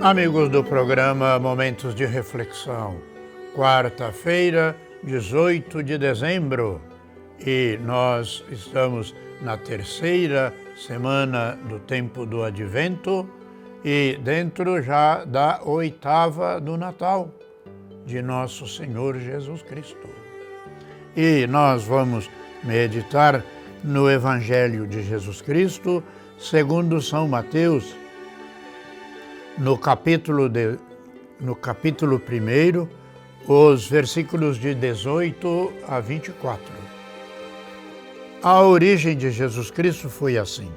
Amigos do programa Momentos de Reflexão, quarta-feira, 18 de dezembro, e nós estamos na terceira semana do tempo do Advento e dentro já da oitava do Natal de Nosso Senhor Jesus Cristo. E nós vamos meditar no Evangelho de Jesus Cristo, segundo São Mateus, no capítulo 1, os versículos de 18 a 24. A origem de Jesus Cristo foi assim.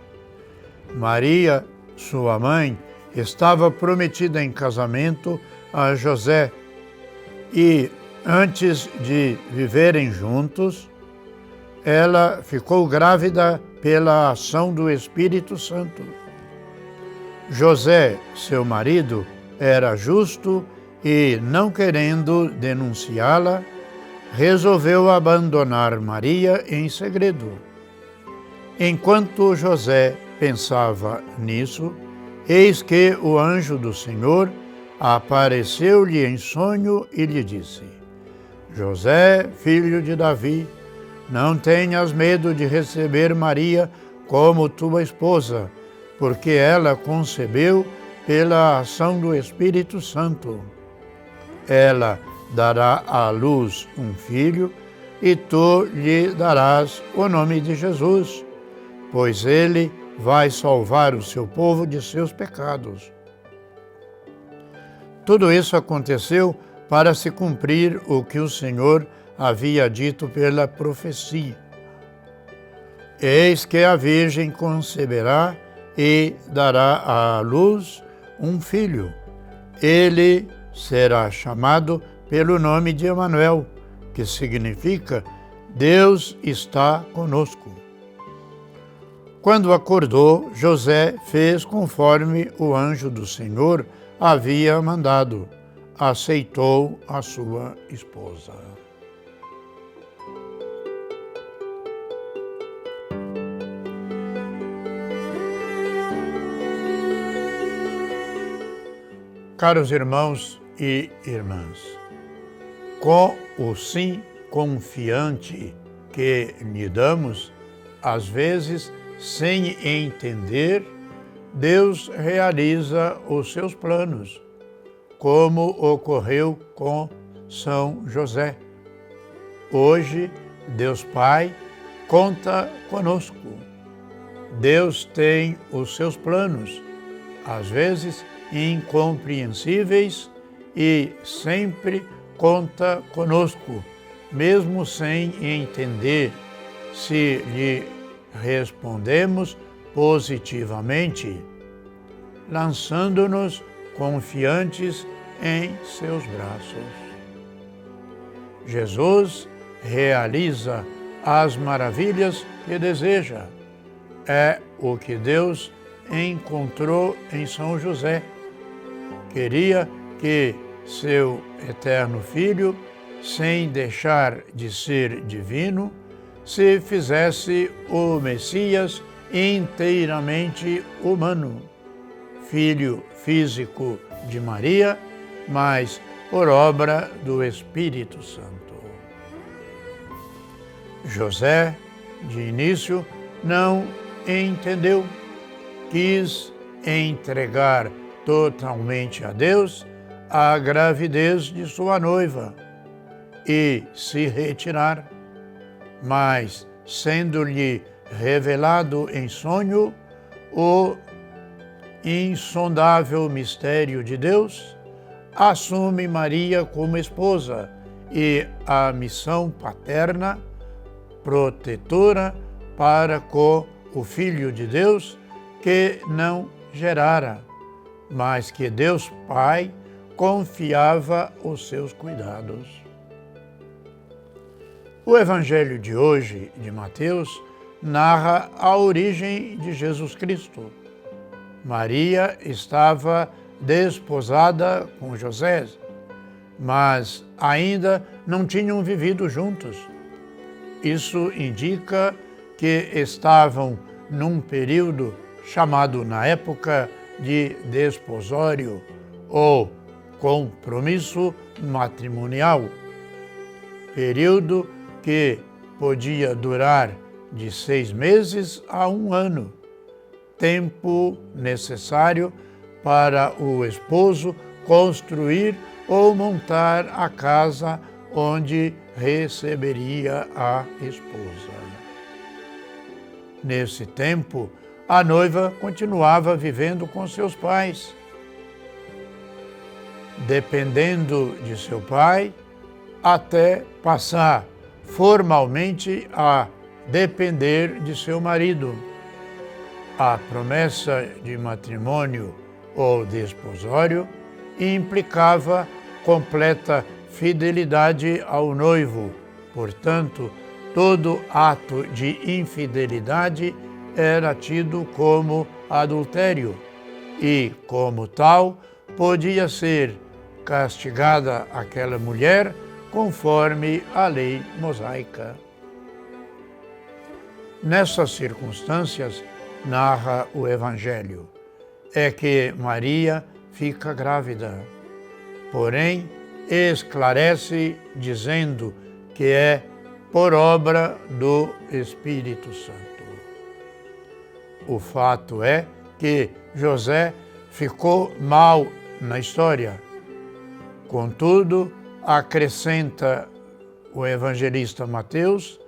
Maria, sua mãe, estava prometida em casamento a José e, antes de viverem juntos, ela ficou grávida pela ação do Espírito Santo. José, seu marido, era justo e, não querendo denunciá-la, resolveu abandonar Maria em segredo. Enquanto José pensava nisso, eis que o anjo do Senhor apareceu-lhe em sonho e lhe disse: José, filho de Davi, não tenhas medo de receber Maria como tua esposa, porque ela concebeu pela ação do Espírito Santo. Ela dará à luz um filho, e tu lhe darás o nome de Jesus, pois ele vai salvar o seu povo de seus pecados. Tudo isso aconteceu para se cumprir o que o Senhor havia dito pela profecia. Eis que a Virgem conceberá e dará à luz um filho. Ele será chamado pelo nome de Emanuel, que significa Deus está conosco. Quando acordou, José fez conforme o anjo do Senhor havia mandado. Aceitou a sua esposa. Caros irmãos e irmãs, com o sim confiante que lhe damos, às vezes, sem entender, Deus realiza os seus planos, como ocorreu com São José. Hoje, Deus Pai conta conosco. Deus tem os seus planos, às vezes incompreensíveis, e sempre conta conosco, mesmo sem entender, se lhe respondemos positivamente, lançando-nos confiantes em seus braços. Jesus realiza as maravilhas que deseja. É o que Deus encontrou em São José. Queria que seu eterno Filho, sem deixar de ser divino, se fizesse o Messias inteiramente humano, filho físico de Maria, mas por obra do Espírito Santo. José, de início, não entendeu, quis entregar totalmente a Deus a gravidez de sua noiva e se retirar, mas, sendo-lhe revelado em sonho o insondável mistério de Deus, assume Maria como esposa e a missão paterna, protetora para com o Filho de Deus, que não gerara, mas que Deus Pai confiava os seus cuidados. O Evangelho de hoje, de Mateus, narra a origem de Jesus Cristo. Maria estava desposada com José, mas ainda não tinham vivido juntos. Isso indica que estavam num período chamado na época de desposório, ou compromisso matrimonial, período que podia durar de 6 meses a 1 ano, tempo necessário para o esposo construir ou montar a casa onde receberia a esposa. Nesse tempo, a noiva continuava vivendo com seus pais, dependendo de seu pai, até passar formalmente a depender de seu marido. A promessa de matrimônio ou desposório implicava completa fidelidade ao noivo. Portanto, todo ato de infidelidade era tido como adultério e, como tal, podia ser castigada aquela mulher conforme a lei mosaica. Nessas circunstâncias, narra o Evangelho, é que Maria fica grávida. Porém, esclarece dizendo que é por obra do Espírito Santo. O fato é que José ficou mal na história. Contudo, acrescenta o evangelista Mateus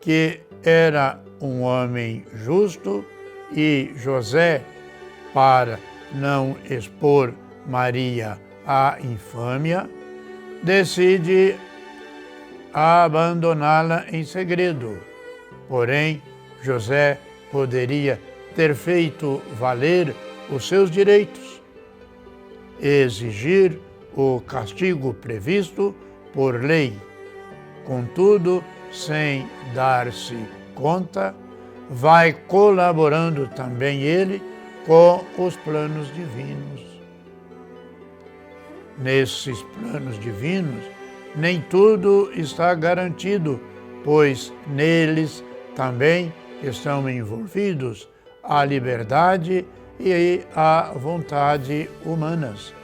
que era um homem justo e José, para não expor Maria à infâmia, decide abandoná-la em segredo. Porém, José poderia ter feito valer os seus direitos, exigir o castigo previsto por lei. Contudo, sem dar-se conta, vai colaborando também ele com os planos divinos. Nesses planos divinos, nem tudo está garantido, pois neles também estão envolvidos a liberdade e a vontade humanas.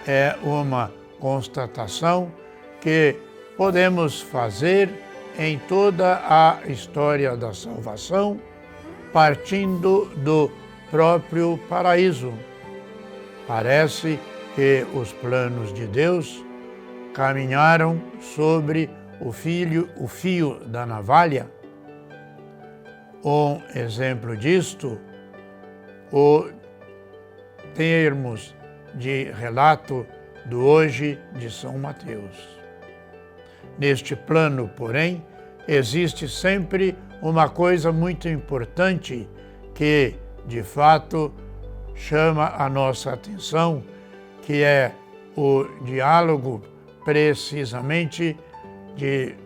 É uma constatação que podemos fazer em toda a história da salvação, partindo do próprio paraíso. Parece que os planos de Deus caminharam sobre o fio da navalha. Um exemplo disto, o termos de relato do hoje de São Mateus. Neste plano, porém, existe sempre uma coisa muito importante que, de fato, chama a nossa atenção, que é o diálogo, precisamente,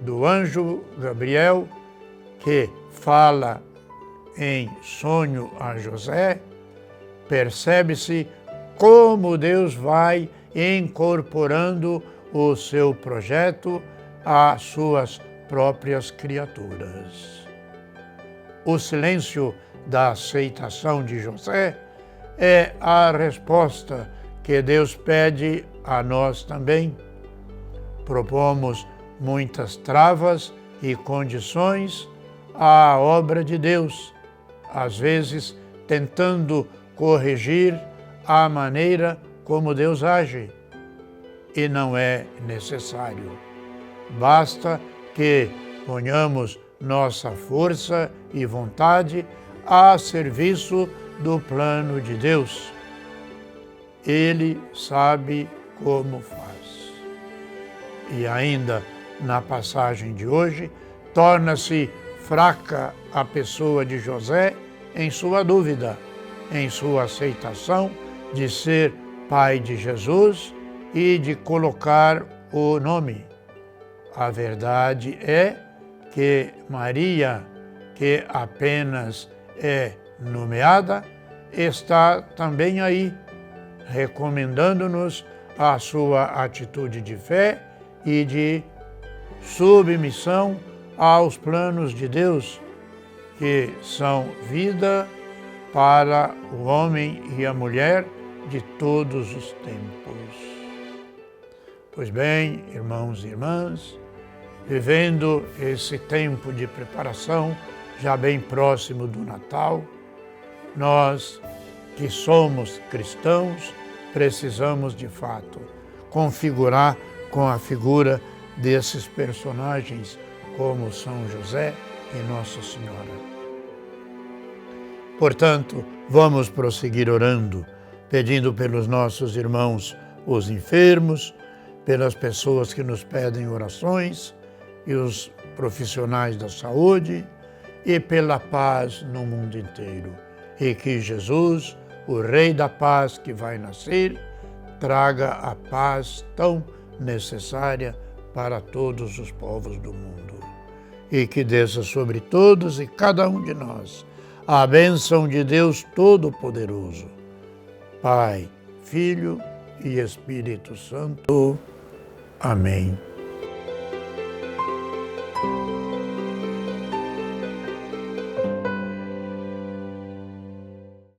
do anjo Gabriel, que fala em sonho a José. Percebe-se como Deus vai incorporando o seu projeto às suas próprias criaturas. O silêncio da aceitação de José é a resposta que Deus pede a nós também. Propomos muitas travas e condições à obra de Deus, às vezes tentando corrigir a maneira como Deus age. E não é necessário. Basta que ponhamos nossa força e vontade a serviço do plano de Deus. Ele sabe como faz. E ainda na passagem de hoje, torna-se fraca a pessoa de José em sua dúvida, em sua aceitação de ser pai de Jesus e de colocar o nome. A verdade é que Maria, que apenas é nomeada, está também aí, recomendando-nos a sua atitude de fé e de submissão aos planos de Deus, que são vida para o homem e a mulher de todos os tempos. Pois bem, irmãos e irmãs, vivendo esse tempo de preparação, já bem próximo do Natal, nós que somos cristãos, precisamos de fato configurar com a figura desses personagens como São José e Nossa Senhora. Portanto, vamos prosseguir orando, pedindo pelos nossos irmãos os enfermos, pelas pessoas que nos pedem orações e os profissionais da saúde e pela paz no mundo inteiro. E que Jesus, o Rei da Paz que vai nascer, traga a paz tão necessária para todos os povos do mundo. E que desça sobre todos e cada um de nós a bênção de Deus Todo-Poderoso, Pai, Filho e Espírito Santo. Amém.